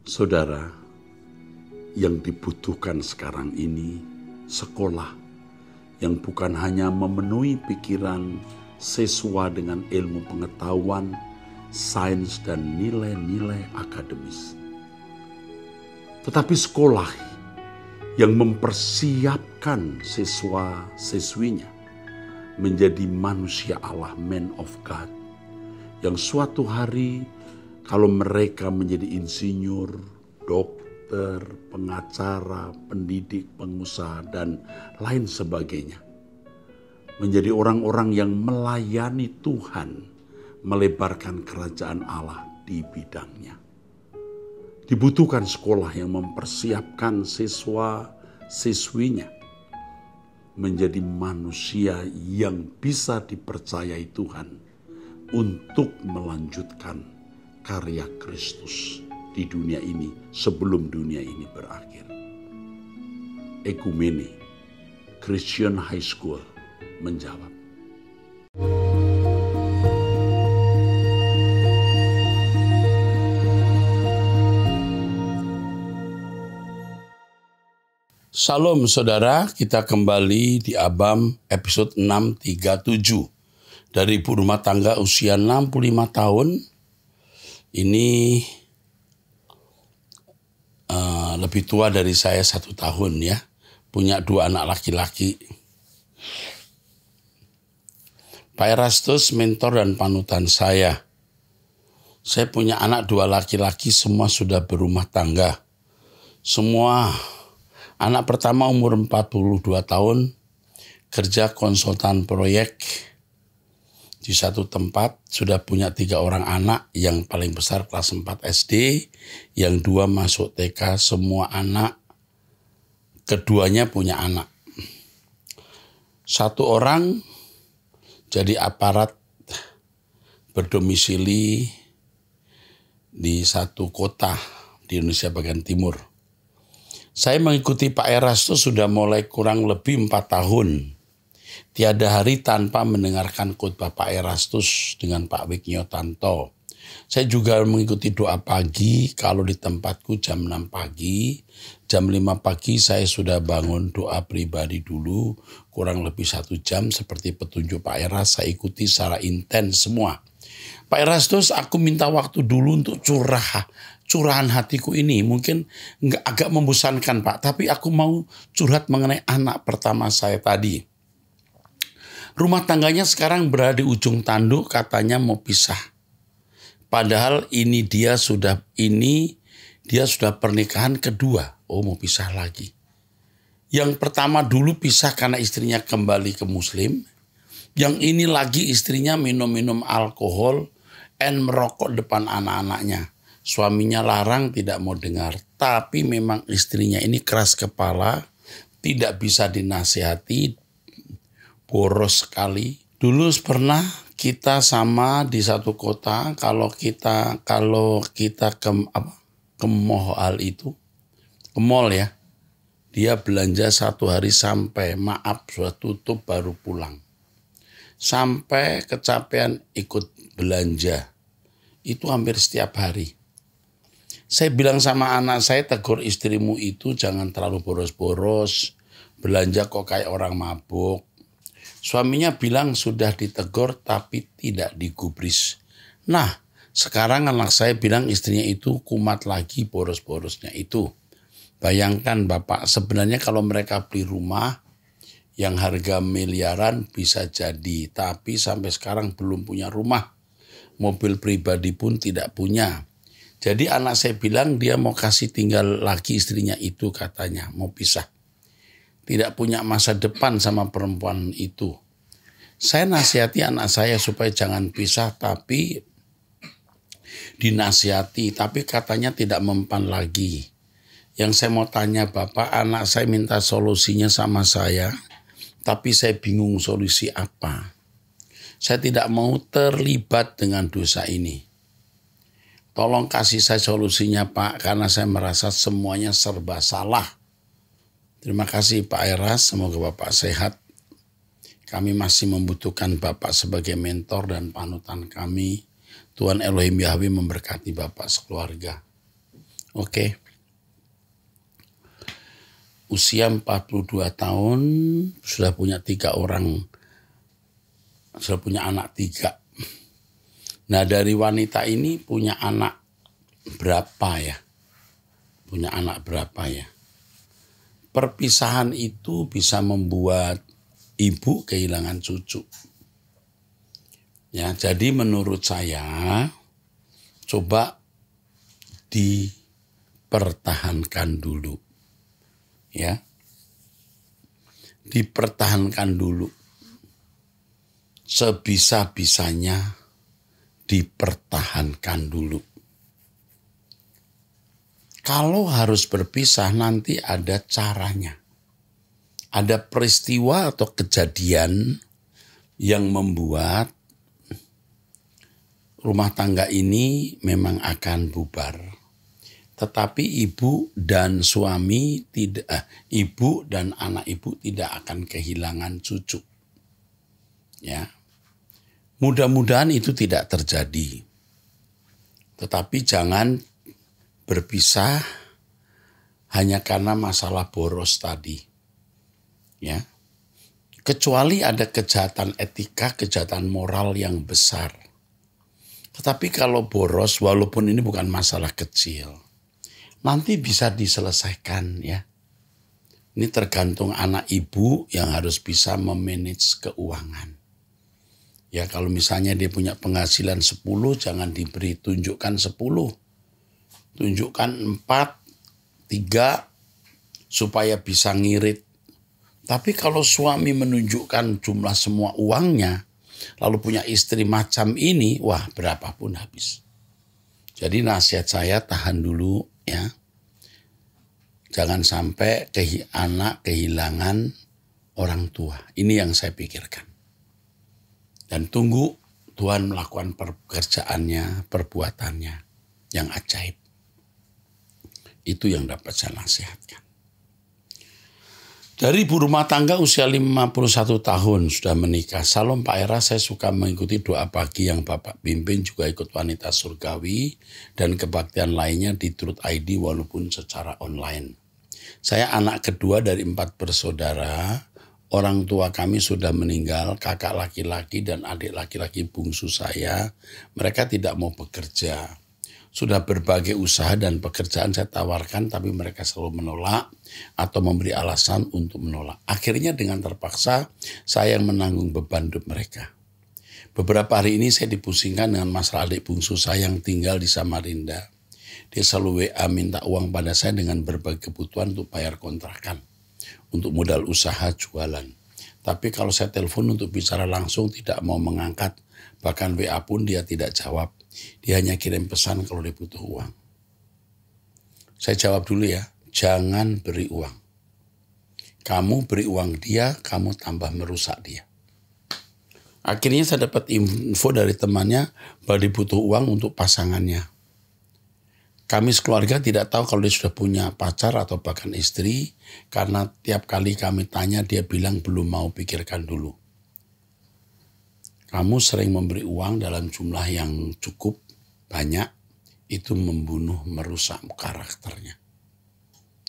Saudara, yang dibutuhkan sekarang ini sekolah yang bukan hanya memenuhi pikiran siswa dengan ilmu pengetahuan, sains, dan nilai-nilai akademis. Tetapi sekolah yang mempersiapkan siswa-siswinya menjadi manusia Allah, man of God, yang suatu hari kalau mereka menjadi insinyur, dokter, pengacara, pendidik, pengusaha, dan lain sebagainya, menjadi orang-orang yang melayani Tuhan, melebarkan kerajaan Allah di bidangnya. Dibutuhkan sekolah yang mempersiapkan siswa-siswinya menjadi manusia yang bisa dipercayai Tuhan untuk melanjutkan karya Kristus di dunia ini sebelum dunia ini berakhir. Ekumene Christian High School menjawab. Salam saudara, kita kembali di Abam episode 637. Dari ibu rumah tangga usia 65 tahun, ini lebih tua dari saya 1 tahun ya. Punya 2 anak laki-laki. Pak Erastus mentor dan panutan saya. Saya punya anak 2 laki-laki, semua sudah berumah tangga. Semua. Anak pertama umur 42 tahun, kerja konsultan proyek di satu tempat, sudah punya 3 orang anak, yang paling besar kelas 4 SD, yang 2 masuk TK, semua anak, keduanya punya anak. 1 orang jadi aparat berdomisili di satu kota di Indonesia bagian timur. Saya mengikuti Pak Erastus sudah mulai kurang lebih 4 tahun. Tiada hari tanpa mendengarkan khotbah Pak Erastus dengan Pak Wigniotanto. Saya juga mengikuti doa pagi, kalau di tempatku jam 6 pagi. Jam 5 pagi saya sudah bangun doa pribadi dulu, kurang lebih 1 jam seperti petunjuk Pak Eras, saya ikuti secara intens semua. Pak Erastus, aku minta waktu dulu untuk curahan hatiku ini. Mungkin agak membosankan Pak, tapi aku mau curhat mengenai anak pertama saya tadi. Rumah tangganya sekarang berada di ujung tanduk, katanya mau pisah. Padahal dia sudah pernikahan kedua. Oh, mau pisah lagi. Yang pertama dulu pisah karena istrinya kembali ke Muslim. Yang ini lagi istrinya minum-minum alkohol dan merokok depan anak-anaknya. Suaminya larang, tidak mau dengar. Tapi memang istrinya ini keras kepala, tidak bisa dinasihati, boros sekali. Dulu pernah kita sama di satu kota, kalau kita ke mall itu, ke mall ya, dia belanja 1 hari sampai maaf sudah tutup baru pulang. Sampai kecapean ikut belanja. Itu hampir setiap hari. Saya bilang sama anak saya, tegur istrimu itu jangan terlalu boros-boros, belanja kok kayak orang mabuk. Suaminya bilang sudah ditegur tapi tidak digubris. Nah, sekarang anak saya bilang istrinya itu kumat lagi boros-borosnya itu. Bayangkan Bapak, sebenarnya kalau mereka beli rumah yang harga miliaran bisa jadi, tapi sampai sekarang belum punya rumah. Mobil pribadi pun tidak punya. Jadi anak saya bilang dia mau kasih tinggal lagi istrinya itu, katanya mau pisah. Tidak punya masa depan sama perempuan itu. Saya nasihati anak saya supaya jangan pisah, tapi dinasihati, tapi katanya tidak mempan lagi. Yang saya mau tanya Bapak, anak saya minta solusinya sama saya, tapi saya bingung solusi apa. Saya tidak mau terlibat dengan dosa ini. Tolong kasih saya solusinya Pak, karena saya merasa semuanya serba salah. Terima kasih Pak Eras, semoga Bapak sehat. Kami masih membutuhkan Bapak sebagai mentor dan panutan kami. Tuhan Elohim Yahweh memberkati Bapak sekeluarga. Oke. Usia 42 tahun, sudah punya 3 orang, sudah punya anak 3. Nah, dari wanita ini punya anak berapa ya? Punya anak berapa ya? Perpisahan itu bisa membuat ibu kehilangan cucu. Ya, jadi menurut saya coba dipertahankan dulu. Ya. Dipertahankan dulu. Sebisa-bisanya dipertahankan dulu. Kalau harus berpisah nanti ada caranya. Ada peristiwa atau kejadian yang membuat rumah tangga ini memang akan bubar. Tetapi ibu dan suami ibu dan anak ibu tidak akan kehilangan cucu. Ya. Mudah-mudahan itu tidak terjadi. Tetapi jangan berpisah hanya karena masalah boros tadi. Ya. Kecuali ada kejahatan etika, kejahatan moral yang besar. Tetapi kalau boros, walaupun ini bukan masalah kecil, nanti bisa diselesaikan ya. Ini tergantung anak ibu yang harus bisa memanage keuangan. Ya kalau misalnya dia punya penghasilan 10, jangan diberi tunjukkan 10. Tunjukkan 4, 3, supaya bisa ngirit. Tapi kalau suami menunjukkan jumlah semua uangnya, lalu punya istri macam ini, wah berapapun habis. Jadi nasihat saya tahan dulu ya. Jangan sampai anak kehilangan orang tua. Ini yang saya pikirkan. Dan tunggu Tuhan melakukan pekerjaannya, perbuatannya yang ajaib. Itu yang dapat saya nasihatkan. Dari ibu rumah tangga usia 51 tahun sudah menikah. Salam Pak Era, saya suka mengikuti doa pagi yang Bapak pimpin, juga ikut wanita surgawi dan kebaktian lainnya di Truth ID walaupun secara online. Saya anak kedua dari 4 bersaudara. Orang tua kami sudah meninggal, kakak laki-laki dan adik laki-laki bungsu saya. Mereka tidak mau bekerja. Sudah berbagai usaha dan pekerjaan saya tawarkan, tapi mereka selalu menolak atau memberi alasan untuk menolak. Akhirnya dengan terpaksa saya yang menanggung beban hidup mereka. Beberapa hari ini saya dipusingkan dengan masalah adik bungsu saya yang tinggal di Samarinda. Dia selalu WA minta uang pada saya dengan berbagai kebutuhan untuk bayar kontrakan, untuk modal usaha jualan. Tapi kalau saya telepon untuk bicara langsung tidak mau mengangkat, bahkan WA pun dia tidak jawab. Dia hanya kirim pesan kalau dia butuh uang. Saya jawab dulu ya, jangan beri uang. Kamu beri uang dia, kamu tambah merusak dia. Akhirnya saya dapat info dari temannya bahwa dia butuh uang untuk pasangannya. Kami sekeluarga tidak tahu kalau dia sudah punya pacar atau bahkan istri, karena tiap kali kami tanya dia bilang belum mau pikirkan dulu. Kamu sering memberi uang dalam jumlah yang cukup banyak, itu membunuh, merusak karakternya.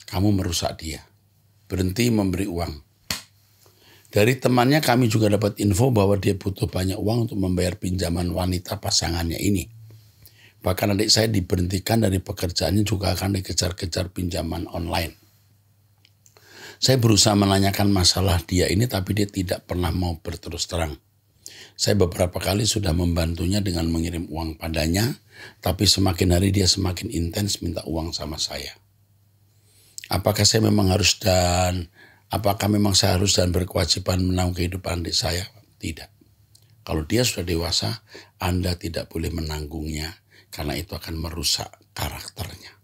Kamu merusak dia. Berhenti memberi uang. Dari temannya kami juga dapat info bahwa dia butuh banyak uang untuk membayar pinjaman wanita pasangannya ini. Bahkan adik saya diberhentikan dari pekerjaannya juga akan dikejar-kejar pinjaman online. Saya berusaha menanyakan masalah dia ini tapi dia tidak pernah mau berterus terang. Saya beberapa kali sudah membantunya dengan mengirim uang padanya, tapi semakin hari dia semakin intens minta uang sama saya. Apakah saya memang harus berkewajiban menanggung kehidupan adik saya? Tidak. Kalau dia sudah dewasa, Anda tidak boleh menanggungnya, karena itu akan merusak karakternya.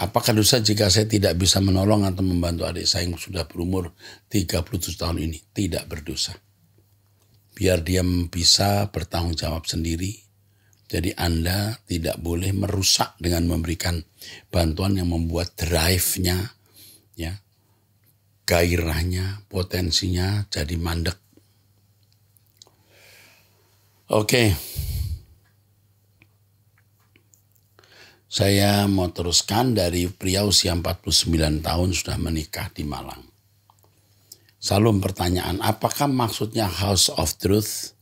Apakah dosa jika saya tidak bisa menolong atau membantu adik saya yang sudah berumur 37 tahun ini? Tidak berdosa. Biar dia bisa bertanggung jawab sendiri. Jadi Anda tidak boleh merusak dengan memberikan bantuan yang membuat drive-nya, ya, gairahnya, potensinya jadi mandek. Oke. Saya mau teruskan dari pria usia 49 tahun sudah menikah di Malang. Selalu pertanyaan, apakah maksudnya House of Truth?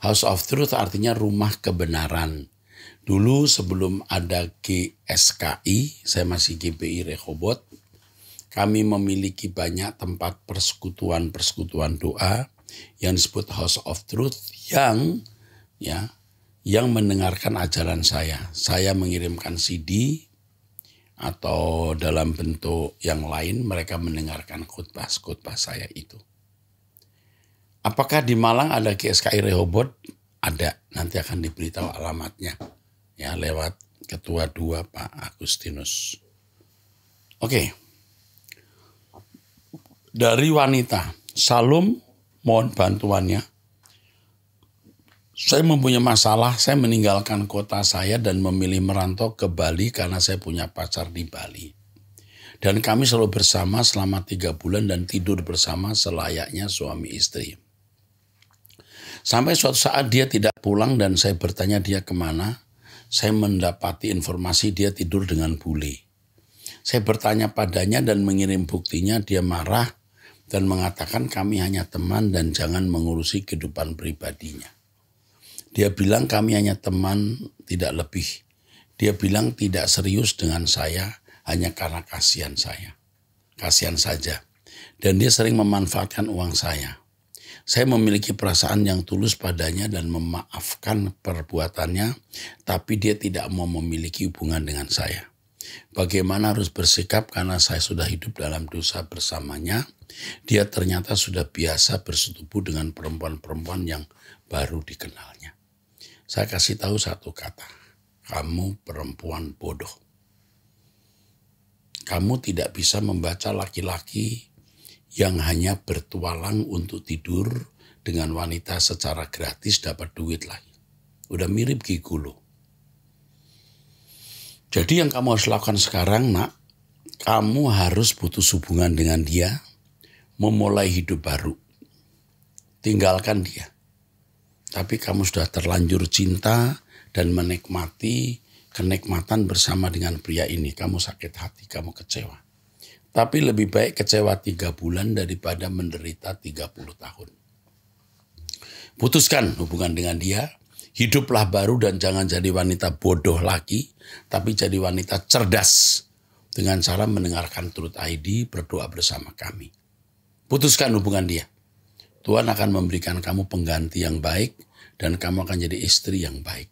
House of Truth artinya rumah kebenaran. Dulu sebelum ada GSKI, saya masih GBI Rehoboth, kami memiliki banyak tempat persekutuan doa yang disebut House of Truth yang mendengarkan ajaran saya. Saya mengirimkan CD atau dalam bentuk yang lain mereka mendengarkan khotbah saya itu. Apakah di Malang ada GSKI Rehoboth? Ada, nanti akan diberitahu alamatnya ya lewat Ketua 2 Pak Agustinus. Oke. Dari wanita, Salum mohon bantuannya. Saya mempunyai masalah, saya meninggalkan kota saya dan memilih merantau ke Bali karena saya punya pacar di Bali. Dan kami selalu bersama selama 3 bulan dan tidur bersama selayaknya suami istri. Sampai suatu saat dia tidak pulang dan saya bertanya dia kemana. Saya mendapati informasi dia tidur dengan bule. Saya bertanya padanya dan mengirim buktinya, dia marah dan mengatakan kami hanya teman dan jangan mengurusi kehidupan pribadinya. Dia bilang kami hanya teman, tidak lebih. Dia bilang tidak serius dengan saya hanya karena kasihan saya. Kasihan saja. Dan dia sering memanfaatkan uang saya. Saya memiliki perasaan yang tulus padanya dan memaafkan perbuatannya, tapi dia tidak mau memiliki hubungan dengan saya. Bagaimana harus bersikap karena saya sudah hidup dalam dosa bersamanya. Dia ternyata sudah biasa bersetubuh dengan perempuan-perempuan yang baru dikenalnya. Saya kasih tahu satu kata, kamu perempuan bodoh. Kamu tidak bisa membaca laki-laki yang hanya bertualang untuk tidur dengan wanita secara gratis dapat duit lagi. Udah mirip gigolo. Jadi yang kamu harus lakukan sekarang, nak, kamu harus putus hubungan dengan dia, memulai hidup baru. Tinggalkan dia. Tapi kamu sudah terlanjur cinta dan menikmati kenikmatan bersama dengan pria ini. Kamu sakit hati, kamu kecewa. Tapi lebih baik kecewa 3 bulan daripada menderita 30 tahun. Putuskan hubungan dengan dia, hiduplah baru dan jangan jadi wanita bodoh lagi, tapi jadi wanita cerdas dengan cara mendengarkan Truth ID, berdoa bersama kami. Putuskan hubungan dia. Tuhan akan memberikan kamu pengganti yang baik dan kamu akan jadi istri yang baik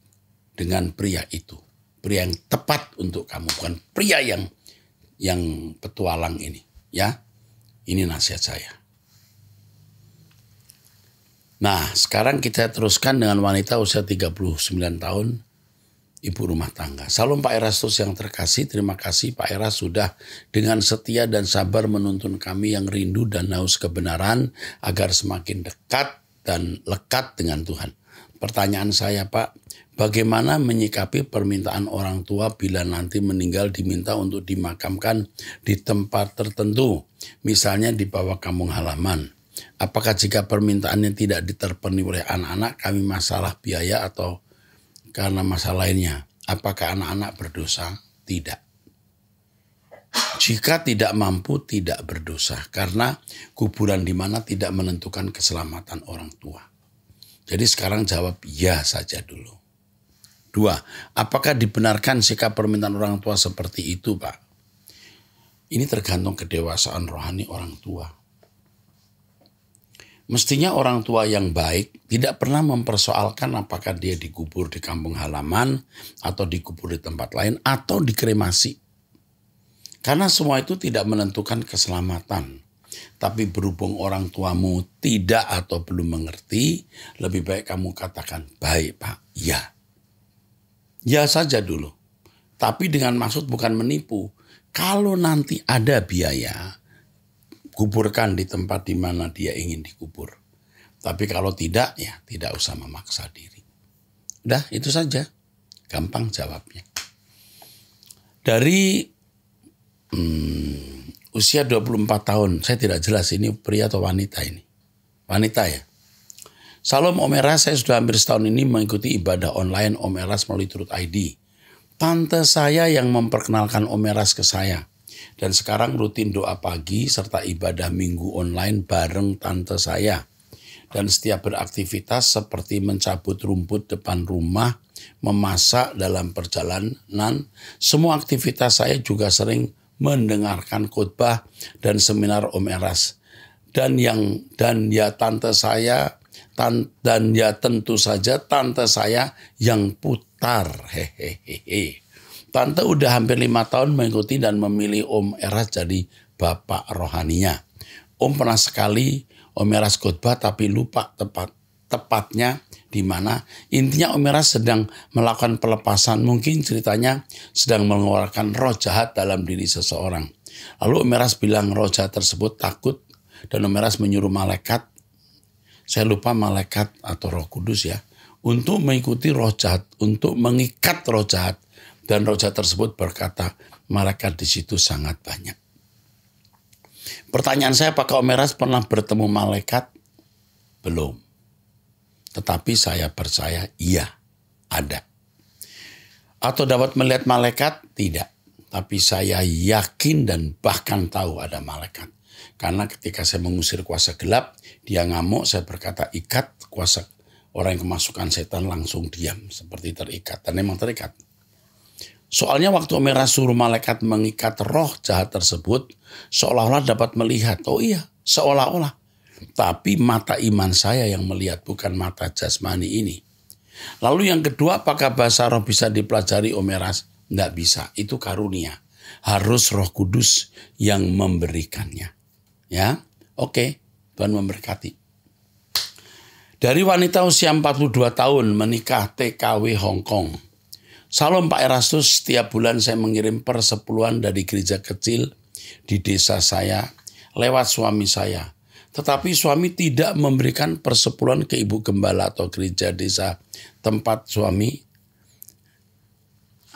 dengan pria itu. Pria yang tepat untuk kamu, bukan pria yang petualang ini. Ya, ini nasihat saya. Nah, sekarang kita teruskan dengan wanita usia 39 tahun, ibu rumah tangga. Salam Pak Erastus yang terkasih, terima kasih Pak Eras sudah dengan setia dan sabar menuntun kami yang rindu dan haus kebenaran agar semakin dekat dan lekat dengan Tuhan. Pertanyaan saya Pak, bagaimana menyikapi permintaan orang tua bila nanti meninggal diminta untuk dimakamkan di tempat tertentu, misalnya di bawah kampung halaman? Apakah jika permintaannya tidak diterpenuhi oleh anak-anak, kami masalah biaya atau karena masalah lainnya? Apakah anak-anak berdosa? Tidak. Jika tidak mampu, tidak berdosa. Karena kuburan di mana tidak menentukan keselamatan orang tua. Jadi sekarang jawab ya saja dulu. 2. Apakah dibenarkan sikap permintaan orang tua seperti itu, Pak? Ini tergantung kedewasaan rohani orang tua. Mestinya orang tua yang baik tidak pernah mempersoalkan apakah dia dikubur di kampung halaman atau dikubur di tempat lain atau dikremasi. Karena semua itu tidak menentukan keselamatan. Tapi berhubung orang tuamu tidak atau belum mengerti, lebih baik kamu katakan, baik Pak, ya. Ya saja dulu. Tapi dengan maksud bukan menipu. Kalau nanti ada biaya, kuburkan di tempat di mana dia ingin dikubur. Tapi kalau tidak, ya tidak usah memaksa diri. Udah, itu saja. Gampang jawabnya. Dari usia 24 tahun, saya tidak jelas ini pria atau wanita ini. Wanita ya. Salam Om Eras, saya sudah hampir setahun ini mengikuti ibadah online Om Eras melalui Truth ID. Tante saya yang memperkenalkan Om Eras ke saya. Dan sekarang rutin doa pagi serta ibadah minggu online bareng tante saya. Dan setiap beraktivitas seperti mencabut rumput depan rumah, memasak dalam perjalanan, semua aktivitas saya juga sering mendengarkan khotbah dan seminar Om Eras. Dan ya tante saya, dan ya tentu saja tante saya yang putar. Hehehe. Tante udah hampir 5 tahun mengikuti dan memilih Om Eras jadi bapak rohaninya. Om pernah sekali Om Eras khotbah tapi lupa tepatnya di mana. Intinya Om Eras sedang melakukan pelepasan, mungkin ceritanya sedang mengeluarkan roh jahat dalam diri seseorang. Lalu Om Eras bilang roh jahat tersebut takut dan Om Eras menyuruh malaikat, saya lupa malaikat atau Roh Kudus ya, untuk mengikuti roh jahat, untuk mengikat roh jahat. Dan roh jahat tersebut berkata, malaikat di situ sangat banyak. Pertanyaan saya, apakah Om Eras pernah bertemu malaikat? Belum. Tetapi saya percaya iya, ada. Atau dapat melihat malaikat? Tidak. Tapi saya yakin dan bahkan tahu ada malaikat. Karena ketika saya mengusir kuasa gelap, dia ngamuk, saya berkata ikat, kuasa orang yang kemasukan setan langsung diam. Seperti terikat. Dan memang terikat. Soalnya waktu Om Eras suruh malaikat mengikat roh jahat tersebut, seolah-olah dapat melihat. Oh iya, seolah-olah. Tapi mata iman saya yang melihat, bukan mata jasmani ini. Lalu yang kedua, apakah bahasa roh bisa dipelajari Om Eras? Tidak bisa, itu karunia. Harus Roh Kudus yang memberikannya. Ya, oke, Tuhan memberkati. Dari wanita usia 42 tahun menikah TKW Hong Kong. Salam Pak Erastus, setiap bulan saya mengirim persepuluhan dari gereja kecil di desa saya lewat suami saya. Tetapi suami tidak memberikan persepuluhan ke ibu gembala atau gereja desa tempat suami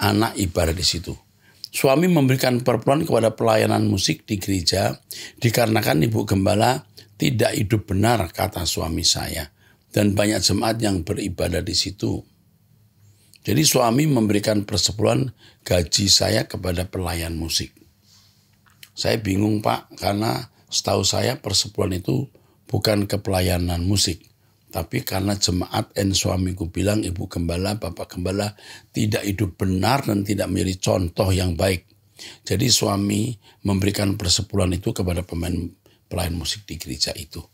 anak ibadah di situ. Suami memberikan persepuluhan kepada pelayanan musik di gereja dikarenakan ibu gembala tidak hidup benar, kata suami saya. Dan banyak jemaat yang beribadah di situ. Jadi suami memberikan persepuluhan gaji saya kepada pelayan musik. Saya bingung Pak, karena setahu saya persepuluhan itu bukan ke pelayanan musik. Tapi karena jemaat dan suamiku bilang ibu gembala, bapak gembala tidak hidup benar dan tidak menjadi contoh yang baik. Jadi suami memberikan persepuluhan itu kepada pelayan musik di gereja itu.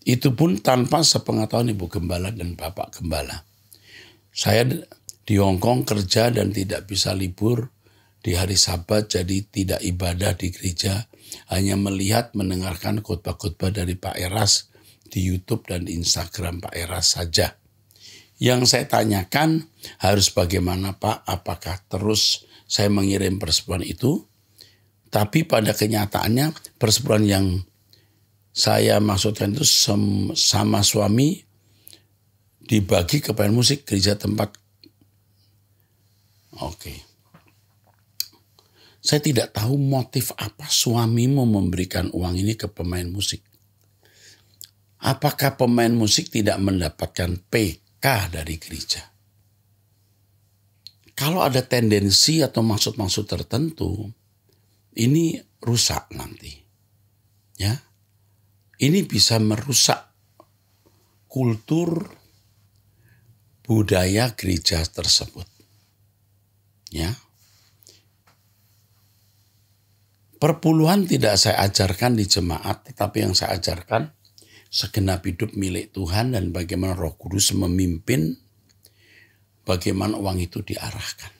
Itu pun tanpa sepengetahuan ibu gembala dan bapak gembala. Saya di Hong Kong kerja dan tidak bisa libur di hari Sabat, jadi tidak ibadah di gereja, hanya melihat, mendengarkan khotbah-khotbah dari Pak Eras di YouTube dan di Instagram Pak Eras saja. Yang saya tanyakan, harus bagaimana Pak? Apakah terus saya mengirim persepuluhan itu? Tapi pada kenyataannya persepuluhan yang saya maksudkan itu sama suami dibagi ke pemain musik gereja tempat. Oke. Saya tidak tahu motif apa suamimu memberikan uang ini ke pemain musik. Apakah pemain musik tidak mendapatkan PK dari gereja? Kalau ada tendensi atau maksud-maksud tertentu, ini rusak nanti. Ya. Ini bisa merusak kultur budaya gereja tersebut. Ya. Perpuluhan tidak saya ajarkan di jemaat, tetapi yang saya ajarkan segenap hidup milik Tuhan dan bagaimana Roh Kudus memimpin, bagaimana uang itu diarahkan.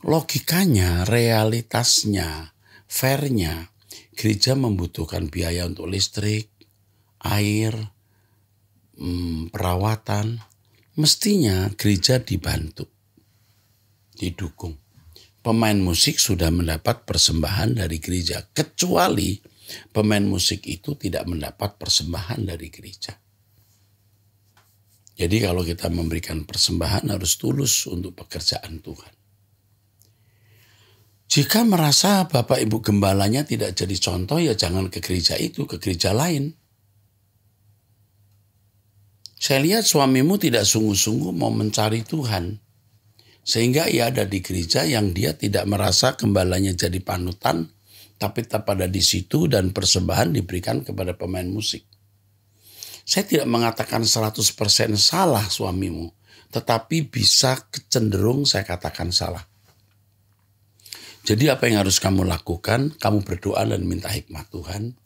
Logikanya, realitasnya, fairnya, gereja membutuhkan biaya untuk listrik, air, perawatan. Mestinya gereja dibantu, didukung. Pemain musik sudah mendapat persembahan dari gereja, kecuali pemain musik itu tidak mendapat persembahan dari gereja. Jadi kalau kita memberikan persembahan harus tulus untuk pekerjaan Tuhan. Jika merasa Bapak Ibu gembalanya tidak jadi contoh, ya jangan ke gereja itu, ke gereja lain. Saya lihat suamimu tidak sungguh-sungguh mau mencari Tuhan. Sehingga ia ada di gereja yang dia tidak merasa gembalanya jadi panutan, tapi tetap ada di situ dan persembahan diberikan kepada pemain musik. Saya tidak mengatakan 100% salah suamimu, tetapi bisa cenderung saya katakan salah. Jadi apa yang harus kamu lakukan? Kamu berdoa dan minta hikmat Tuhan.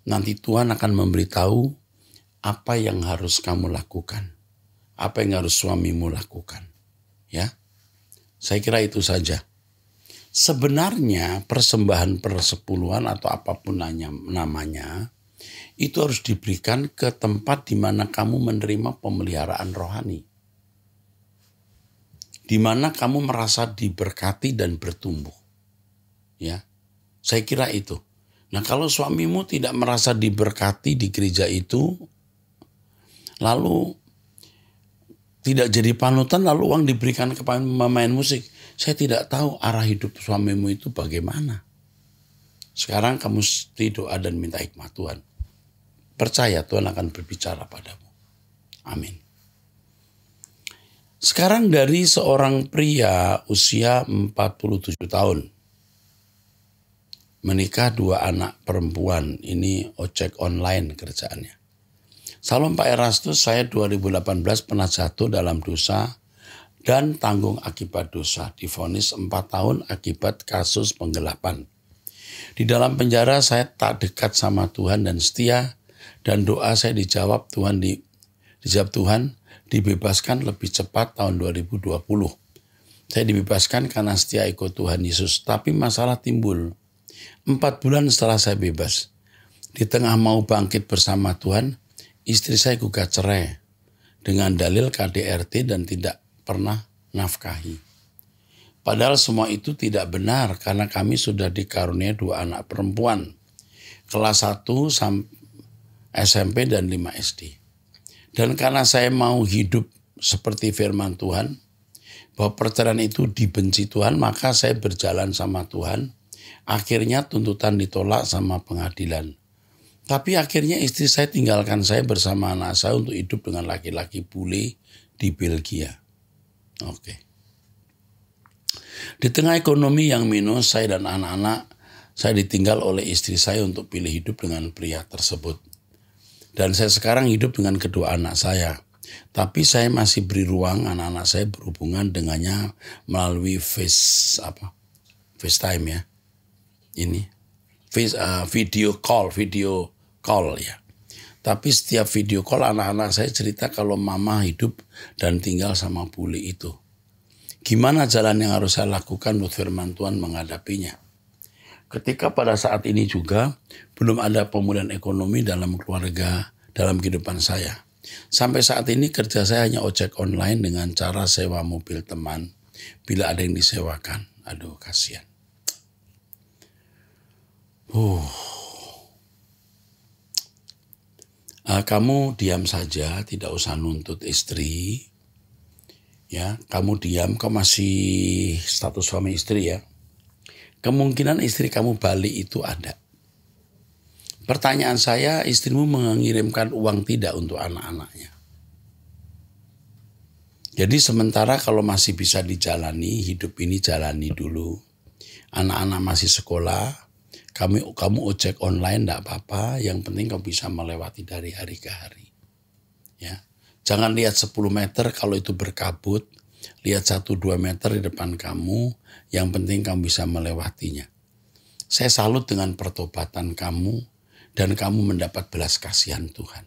Nanti Tuhan akan memberitahu apa yang harus kamu lakukan. Apa yang harus suamimu lakukan. Ya, saya kira itu saja. Sebenarnya persembahan persepuluhan atau apapun namanya, itu harus diberikan ke tempat di mana kamu menerima pemeliharaan rohani. Di mana kamu merasa diberkati dan bertumbuh. Ya, saya kira itu. Nah, kalau suamimu tidak merasa diberkati di gereja itu, lalu tidak jadi panutan, lalu uang diberikan kepada pemain musik. Saya tidak tahu arah hidup suamimu itu bagaimana. Sekarang kamu mesti doa dan minta hikmat Tuhan. Percaya Tuhan akan berbicara padamu. Amin. Sekarang dari seorang pria usia 47 tahun. Menikah 2 anak perempuan. Ini ojek online kerjaannya. Salam Pak Erastus, saya 2018 pernah jatuh dalam dosa dan tanggung akibat dosa. Divonis 4 tahun akibat kasus penggelapan. Di dalam penjara saya tak dekat sama Tuhan dan setia. Dan doa saya dijawab Tuhan, dijawab Tuhan, dibebaskan lebih cepat tahun 2020. Saya dibebaskan karena setia ikut Tuhan Yesus. Tapi masalah timbul. 4 bulan setelah saya bebas. Di tengah mau bangkit bersama Tuhan, istri saya gugat cerai dengan dalil KDRT dan tidak pernah nafkahi. Padahal semua itu tidak benar karena kami sudah dikaruniai 2 anak perempuan. Kelas 1 SMP dan 5 SD. Dan karena saya mau hidup seperti firman Tuhan, bahwa perceraian itu dibenci Tuhan, maka saya berjalan sama Tuhan. Akhirnya tuntutan ditolak sama pengadilan. Tapi akhirnya istri saya tinggalkan saya bersama anak saya untuk hidup dengan laki-laki bule di Belgia. Oke. Di tengah ekonomi yang minus, saya dan anak-anak saya ditinggal oleh istri saya untuk pilih hidup dengan pria tersebut. Dan saya sekarang hidup dengan kedua anak saya. Tapi saya masih beri ruang anak-anak saya berhubungan dengannya melalui FaceTime ya. Ini video call ya. Tapi setiap video call anak-anak saya cerita kalau mama hidup dan tinggal sama bule itu. Gimana jalan yang harus saya lakukan buat firman Tuhan menghadapinya? Ketika pada saat ini juga belum ada pemulihan ekonomi dalam keluarga, dalam kehidupan saya. Sampai saat ini kerja saya hanya ojek online dengan cara sewa mobil teman bila ada yang disewakan. Aduh, kasihan. Kamu diam saja, tidak usah nuntut istri. Ya, kamu diam, kamu masih status suami istri ya. Kemungkinan istri kamu balik itu ada. Pertanyaan saya, istrimu mengirimkan uang tidak untuk anak-anaknya? Jadi sementara kalau masih bisa dijalani, hidup ini jalani dulu. Anak-anak masih sekolah, kamu ojek online enggak apa-apa, yang penting kamu bisa melewati dari hari ke hari. Ya. Jangan lihat 10 meter kalau itu berkabut, lihat 1-2 meter di depan kamu, yang penting kamu bisa melewatinya. Saya salut dengan pertobatan kamu dan kamu mendapat belas kasihan Tuhan.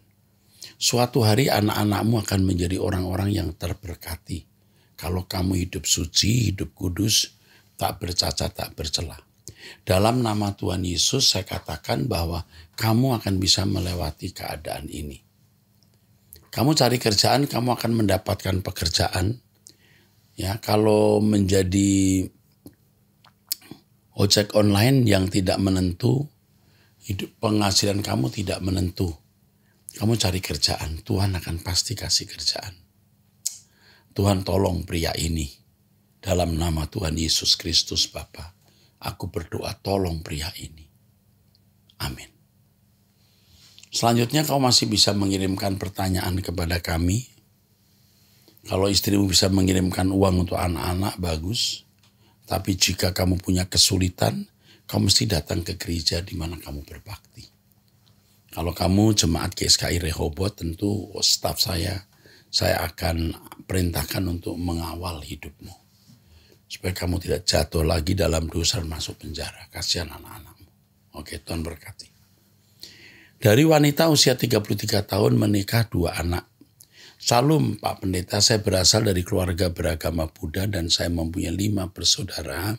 Suatu hari anak-anakmu akan menjadi orang-orang yang terberkati. Kalau kamu hidup suci, hidup kudus, tak bercacat, tak bercela. Dalam nama Tuhan Yesus saya katakan bahwa kamu akan bisa melewati keadaan ini. Kamu cari kerjaan, kamu akan mendapatkan pekerjaan. Ya, kalau menjadi ojek online yang tidak menentu, hidup penghasilan kamu tidak menentu. Kamu cari kerjaan, Tuhan akan pasti kasih kerjaan. Tuhan tolong pria ini. Dalam nama Tuhan Yesus Kristus Bapa. Aku berdoa tolong pria ini. Amin. Selanjutnya kau masih bisa mengirimkan pertanyaan kepada kami. Kalau istrimu bisa mengirimkan uang untuk anak-anak, bagus. Tapi jika kamu punya kesulitan, kamu mesti datang ke gereja di mana kamu berbakti. Kalau kamu jemaat GSKI Rehoboth, tentu staf saya akan perintahkan untuk mengawal hidupmu. Supaya kamu tidak jatuh lagi dalam dosa dan masuk penjara. Kasihan anak-anakmu. Oke, Tuhan berkati. Dari wanita usia 33 tahun menikah 2 anak. Salam Pak Pendeta, saya berasal dari keluarga beragama Buddha dan saya mempunyai 5 bersaudara.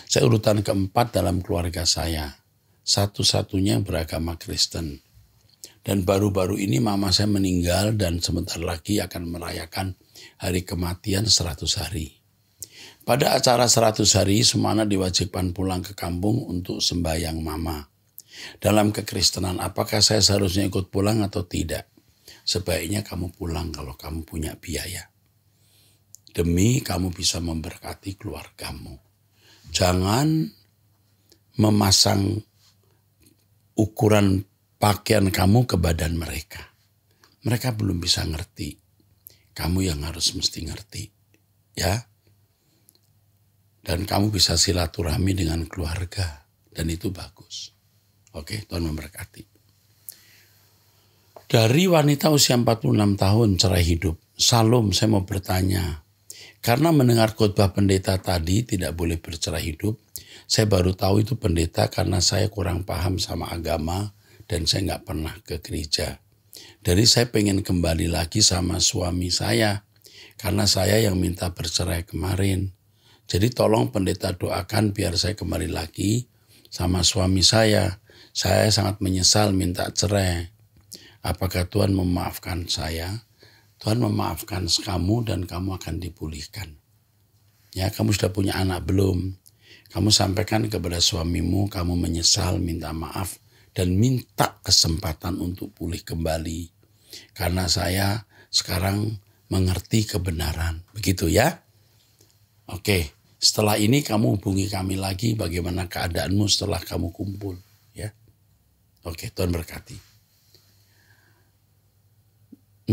Saya urutan keempat dalam keluarga saya. Satu-satunya yang beragama Kristen. Dan baru-baru ini mama saya meninggal dan sebentar lagi akan merayakan hari kematian 100 hari. Pada acara 100 hari, semua anak diwajibkan pulang ke kampung untuk sembahyang mama. Dalam kekristenan, apakah saya seharusnya ikut pulang atau tidak? Sebaiknya kamu pulang kalau kamu punya biaya. Demi kamu bisa memberkati keluargamu. Jangan memasang ukuran pakaian kamu ke badan mereka. Mereka belum bisa ngerti. Kamu yang harus mesti ngerti. Ya. Dan kamu bisa silaturahmi dengan keluarga. Dan itu bagus. Oke, Tuhan memberkati. Dari wanita usia 46 tahun cerai hidup. Salam, saya mau bertanya. Karena mendengar khotbah pendeta tadi tidak boleh bercerai hidup. Saya baru tahu itu pendeta karena saya kurang paham sama agama. Dan saya nggak pernah ke gereja. Dari saya pengen kembali lagi sama suami saya. Karena saya yang minta bercerai kemarin. Jadi tolong pendeta doakan biar saya kembali lagi sama suami saya. Saya sangat menyesal minta cerai. Apakah Tuhan memaafkan saya? Tuhan memaafkan kamu dan kamu akan dipulihkan. Ya, kamu sudah punya anak belum? Kamu sampaikan kepada suamimu, kamu menyesal, minta maaf. Dan minta kesempatan untuk pulih kembali. Karena saya sekarang mengerti kebenaran. Begitu ya. Oke, setelah ini kamu hubungi kami lagi bagaimana keadaanmu setelah kamu kumpul. Ya. Oke, Tuhan berkati.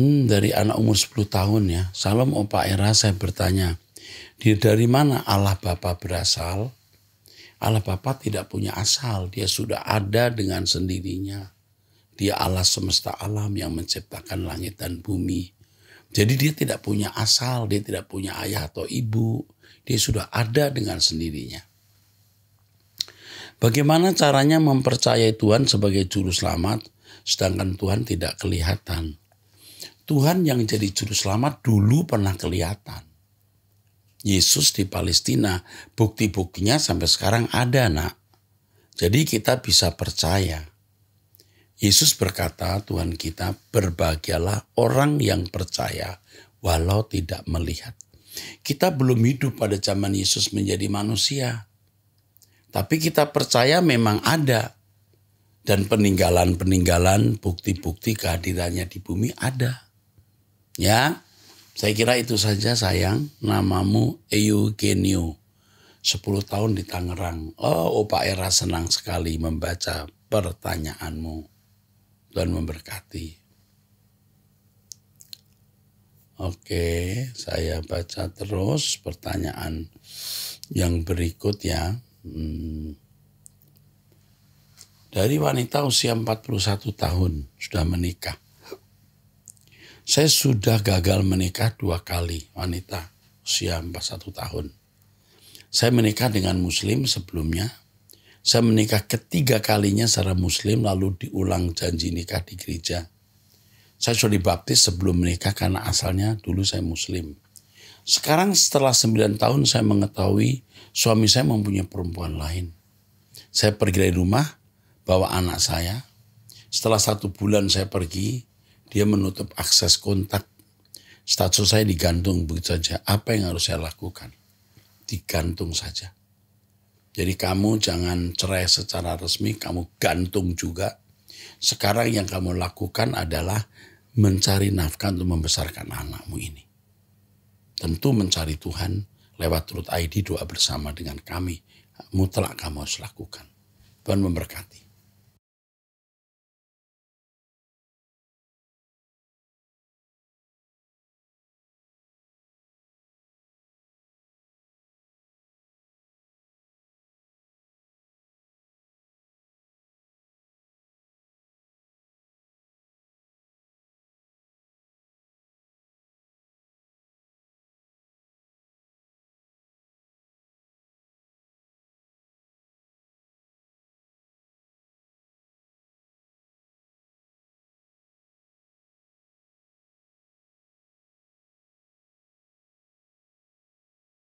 Dari anak umur 10 tahun ya. Salam Opa Era, saya bertanya. Dari mana Allah Bapa berasal? Allah Bapa tidak punya asal, dia sudah ada dengan sendirinya. Dia Allah semesta alam yang menciptakan langit dan bumi. Jadi dia tidak punya asal, dia tidak punya ayah atau ibu. Dia sudah ada dengan sendirinya. Bagaimana caranya mempercayai Tuhan sebagai juru selamat, sedangkan Tuhan tidak kelihatan? Tuhan yang jadi juru selamat dulu pernah kelihatan. Yesus di Palestina, bukti-buktinya sampai sekarang ada, nak. Jadi kita bisa percaya. Yesus berkata, Tuhan kita, berbahagialah orang yang percaya walau tidak melihat. Kita belum hidup pada zaman Yesus menjadi manusia. Tapi kita percaya memang ada. Dan peninggalan-peninggalan, bukti-bukti kehadirannya di bumi ada. Ya. Saya kira itu saja sayang, namamu Eugenio, 10 tahun di Tangerang. Oh, Opa Era senang sekali membaca pertanyaanmu. Tuhan memberkati. Oke, saya baca terus pertanyaan yang berikut ya. Dari wanita usia 41 tahun, sudah menikah. Saya sudah gagal menikah 2 kali, wanita usia 41 tahun. Saya menikah dengan muslim sebelumnya. Saya menikah ketiga kalinya secara muslim lalu diulang janji nikah di gereja. Saya sudah dibaptis sebelum menikah karena asalnya dulu saya muslim. Sekarang setelah 9 tahun saya mengetahui suami saya mempunyai perempuan lain. Saya pergi dari rumah, bawa anak saya. Setelah 1 bulan saya pergi, dia menutup akses kontak. Status saya digantung begitu saja. Apa yang harus saya lakukan? Digantung saja. Jadi kamu jangan cerai secara resmi, kamu gantung juga. Sekarang yang kamu lakukan adalah mencari nafkah untuk membesarkan anakmu ini. Tentu mencari Tuhan lewat Truth ID, doa bersama dengan kami. Mutlak kamu harus lakukan. Tuhan memberkati.